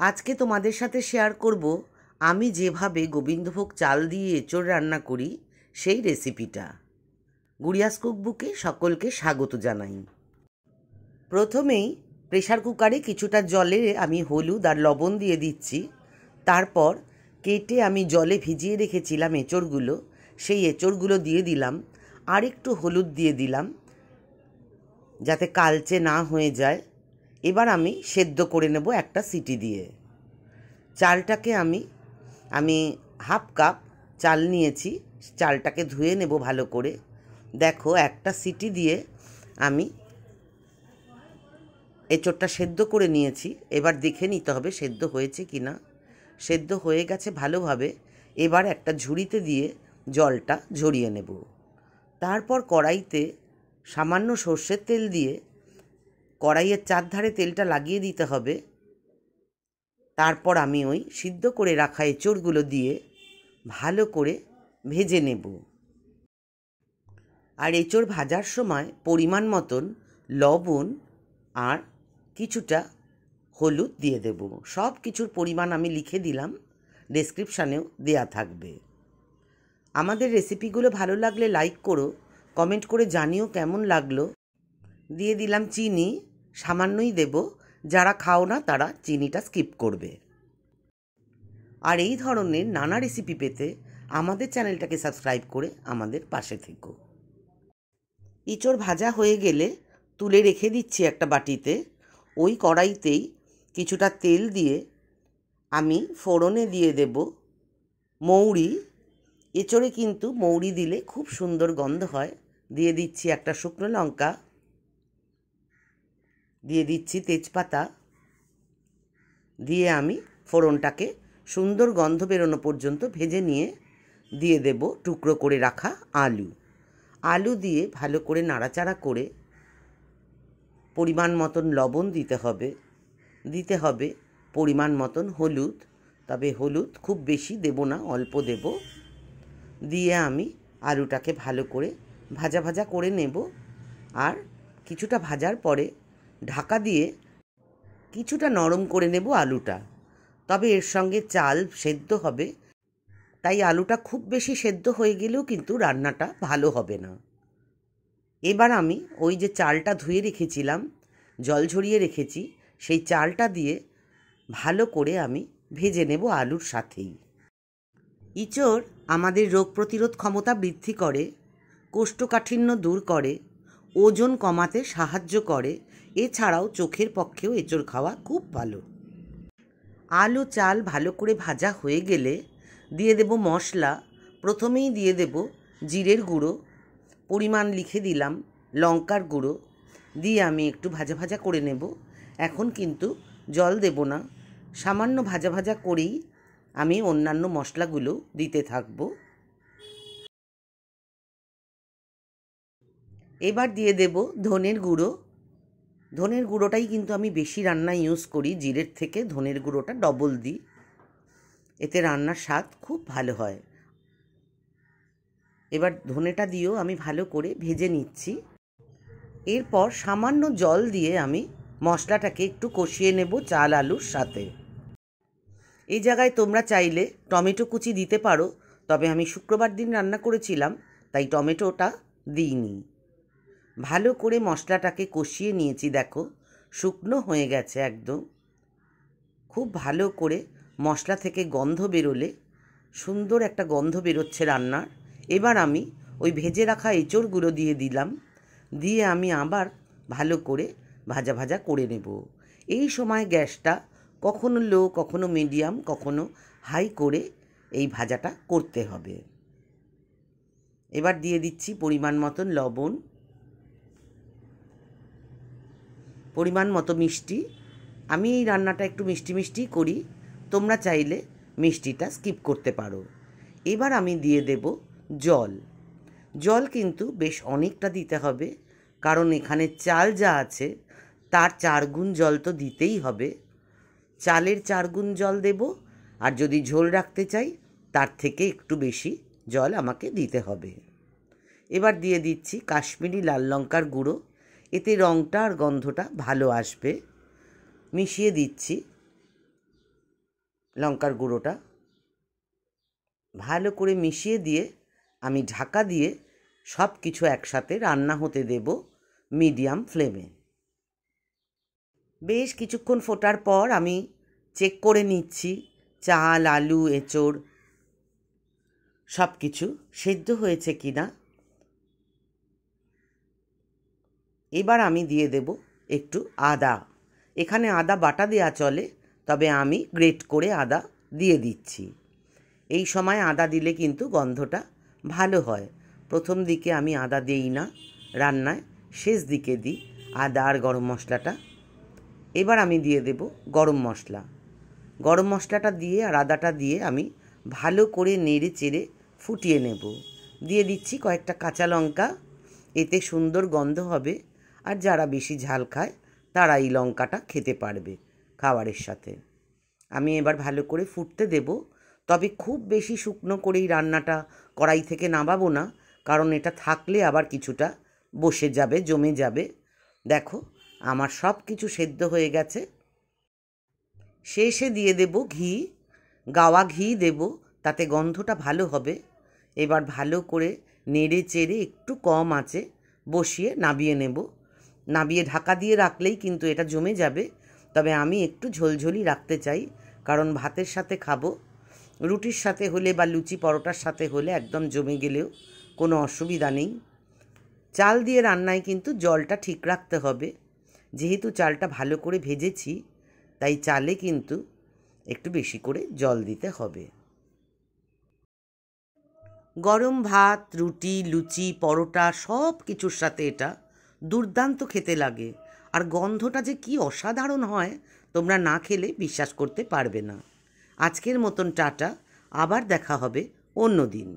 আজকে তোমাদের সাথে শেয়ার করব আমি যেভাবে গোবিন্দভোগ চাল দিয়ে এঁচোড় রান্না করি সেই রেসিপিটা। গুড়িয়াস কুকবুকে সকলকে স্বাগত জানাই। প্রথমেই প্রেসার কুকারে কিছুটা জলে আমি হলুদ আর লবণ দিয়ে দিচ্ছি। তারপর কেটে আমি জলে ভিজিয়ে রেখেছিলাম এঁচোড়গুলো, সেই এঁচোড়গুলো দিয়ে দিলাম। আর একটু হলুদ দিয়ে দিলাম যাতে কালচে না হয়ে যায়। এবার আমি সেদ্ধ করে নেব একটা সিটি দিয়ে। চালটাকে আমি হাফ কাপ চাল নিয়েছি, চালটাকে ধুয়ে নেব ভালো করে। দেখো একটা সিটি দিয়ে আমি এঁচোড়টা সেদ্ধ করে নিয়েছি। এবার দেখে নিতে হবে সেদ্ধ হয়েছে কি না। সেদ্ধ হয়ে গেছে ভালোভাবে। এবার একটা ঝুড়িতে দিয়ে জলটা ঝরিয়ে নেব। তারপর কড়াইতে সামান্য সর্ষের তেল দিয়ে কড়াইয়ের চারধারে তেলটা লাগিয়ে দিতে হবে। তারপর আমি ওই সিদ্ধ করে রাখা এঁচোড়গুলো দিয়ে ভালো করে ভেজে নেব। আর এঁচোড় ভাজার সময় পরিমাণ মতন লবণ আর কিছুটা হলুদ দিয়ে দেব। সব কিছুর পরিমাণ আমি লিখে দিলাম, ডেসক্রিপশানেও দেয়া থাকবে। আমাদের রেসিপিগুলো ভালো লাগলে লাইক করো, কমেন্ট করে জানিও কেমন লাগলো। দিয়ে দিলাম চিনি, সামান্যই দেব, যারা খাও না তারা চিনিটা স্কিপ করবে। আর এই ধরনের নানা রেসিপি পেতে আমাদের চ্যানেলটাকে সাবস্ক্রাইব করে আমাদের পাশে থেকো। এঁচোড় ভাজা হয়ে গেলে তুলে রেখে দিচ্ছি একটা বাটিতে। ওই কড়াইতেই কিছুটা তেল দিয়ে আমি ফোড়নে দিয়ে দেব মৌরি। এঁচোড়ে কিন্তু মৌরি দিলে খুব সুন্দর গন্ধ হয়। দিয়ে দিচ্ছি একটা শুকনো লঙ্কা, দিয়ে দিচ্ছি তেজপাতা, দিয়ে আমি ফোড়নটাকে সুন্দর গন্ধ বেরোনো পর্যন্ত ভেজে নিয়ে দিয়ে দেব টুকরো করে রাখা আলু দিয়ে ভালো করে নাড়াচাড়া করে পরিমাণ মতন লবণ দিতে হবে পরিমাণ মতন হলুদ, তবে হলুদ খুব বেশি দেব না, অল্প দেব। দিয়ে আমি আলুটাকে ভালো করে ভাজা ভাজা করে নেব। আর কিছুটা ভাজার পরে ঢাকা দিয়ে কিছুটা নরম করে নেব আলুটা। তবে এর সঙ্গে চাল সেদ্ধ হবে, তাই আলুটা খুব বেশি সেদ্ধ হয়ে গেলেও কিন্তু রান্নাটা ভালো হবে না। এবার আমি ওই যে চালটা ধুয়ে রেখেছিলাম, জল ঝরিয়ে রেখেছি, সেই চালটা দিয়ে ভালো করে আমি ভেজে নেব আলুর সাথেই। এঁচোড় আমাদের রোগ প্রতিরোধ ক্ষমতা বৃদ্ধি করে, কোষ্ঠকাঠিন্য দূর করে, ওজন কমাতে সাহায্য করে। এছাড়াও চোখের পক্ষেও এঁচোড় খাওয়া খুব ভালো। আলু চাল ভালো করে ভাজা হয়ে গেলে দিয়ে দেব মশলা। প্রথমেই দিয়ে দেব জিরের গুঁড়ো, পরিমাণ লিখে দিলাম, লঙ্কার গুঁড়ো দিয়ে আমি একটু ভাজা ভাজা করে নেব। এখন কিন্তু জল দেব না, সামান্য ভাজা ভাজা করেই আমি অন্যান্য মশলাগুলো দিতে থাকব। এবার দিয়ে দেব ধনের গুঁড়ো। ধনের গুঁড়োটাই কিন্তু আমি বেশি রান্নায় ইউজ করি, জিরের থেকে ধনের গুঁড়োটা ডবল দিই, এতে রান্নার স্বাদ খুব ভালো হয়। এবার ধনেটা দিয়েও আমি ভালো করে ভেজে নিচ্ছি। এরপর সামান্য জল দিয়ে আমি মশলাটাকে একটু কষিয়ে নেব চাল আলুর সাথে। এই জায়গায় তোমরা চাইলে টমেটো কুচি দিতে পারো, তবে আমি শুক্রবার দিন রান্না করেছিলাম তাই টমেটোটা দিইনি। ভালো করে মশলাটাকে কষিয়ে নিয়েছি, দেখো শুকনো হয়ে গেছে একদম। খুব ভালো করে মশলা থেকে গন্ধ বেরোলে সুন্দর একটা গন্ধ বেরোচ্ছে রান্নার। এবার আমি ওই ভেজে রাখা এঁচোড়গুলো দিয়ে দিলাম, দিয়ে আমি আবার ভালো করে ভাজা ভাজা করে নেব। এই সময় গ্যাসটা কখনো লো, কখনো মিডিয়াম, কখনো হাই করে এই ভাজাটা করতে হবে। এবার দিয়ে দিচ্ছি পরিমাণ মতন লবণ, পরিমাণ মতো মিষ্টি। আমি এই রান্নাটা একটু মিষ্টি মিষ্টি করি, তোমরা চাইলে মিষ্টিটা স্কিপ করতে পারো। এবার আমি দিয়ে দেব জল কিন্তু বেশ অনেকটা দিতে হবে, কারণ এখানে চাল যা আছে তার 4 গুণ জল তো দিতেই হবে। চালের 4 গুণ জল দেব, আর যদি ঝোল রাখতে চাই তার থেকে একটু বেশি জল আমাকে দিতে হবে। এবার দিয়ে দিচ্ছি কাশ্মীরি লাল লঙ্কার গুঁড়ো, এতে রঙটা আর গন্ধটা ভালো আসবে। মিশিয়ে দিচ্ছি। লঙ্কার গুঁড়োটা ভালো করে মিশিয়ে দিয়ে আমি ঢাকা দিয়ে সব কিছু একসাথে রান্না হতে দেব মিডিয়াম ফ্লেমে। বেশ কিছুক্ষণ ফোটার পর আমি চেক করে নিচ্ছি চাল, আলু, এঁচোড় সব কিছু সেদ্ধ হয়েছে কিনা। এবার আমি দিয়ে দেব একটু আদা। এখানে আদা বাটা দেওয়া চলে, তবে আমি গ্রেট করে আদা দিয়ে দিচ্ছি। এই সময় আদা দিলে কিন্তু গন্ধটা ভালো হয়। প্রথম দিকে আমি আদা দিই না রান্নায়, শেষ দিকে দিই আদা আর গরম মশলাটা। এবার আমি দিয়ে দেব গরম মশলা। গরম মশলাটা দিয়ে আর আদাটা দিয়ে আমি ভালো করে নেড়ে চেড়ে ফুটিয়ে নেব। দিয়ে দিচ্ছি কয়েকটা কাঁচা লঙ্কা, এতে সুন্দর গন্ধ হবে। আর যারা বেশি ঝাল খায় তারা এই লঙ্কাটা খেতে পারবে খাবারের সাথে। আমি এবার ভালো করে ফুটতে দেব, তবে খুব বেশি শুকনো করেই রান্নাটা কড়াই থেকে নামাবো না, কারণ এটা থাকলে আবার কিছুটা বসে যাবে, জমে যাবে। দেখো আমার সব কিছু সেদ্ধ হয়ে গেছে। শেষে দিয়ে দেব ঘি, গাওয়া ঘি দেব, তাতে গন্ধটা ভালো হবে। এবার ভালো করে নেড়ে চেড়ে একটু কম আঁচে বসিয়ে নামিয়ে নেব। নামিয়ে ঢাকা দিয়ে রাখলেই কিন্তু এটা জমে যাবে, তবে আমি একটু ঝোলঝোলি রাখতে চাই, কারণ ভাতের সাথে খাবো। রুটির সাথে হলে বা লুচি পরোটার সাথে হলে একদম জমে গেলেও কোনো অসুবিধা নেই। চাল দিয়ে রান্নায় কিন্তু জলটা ঠিক রাখতে হবে। যেহেতু চালটা ভালো করে ভেজেছি, তাই চালে কিন্তু একটু বেশি করে জল দিতে হবে। গরম ভাত, রুটি, লুচি, পরোটা সব কিছুর সাথে এটা দুর্দান্ত খেতে লাগে। আর গন্ধটা যে কি অসাধারণ হয়, তোমরা না খেলে বিশ্বাস করতে পারবে না। আজকের মতন টাটা, আবার দেখা হবে অন্য দিন।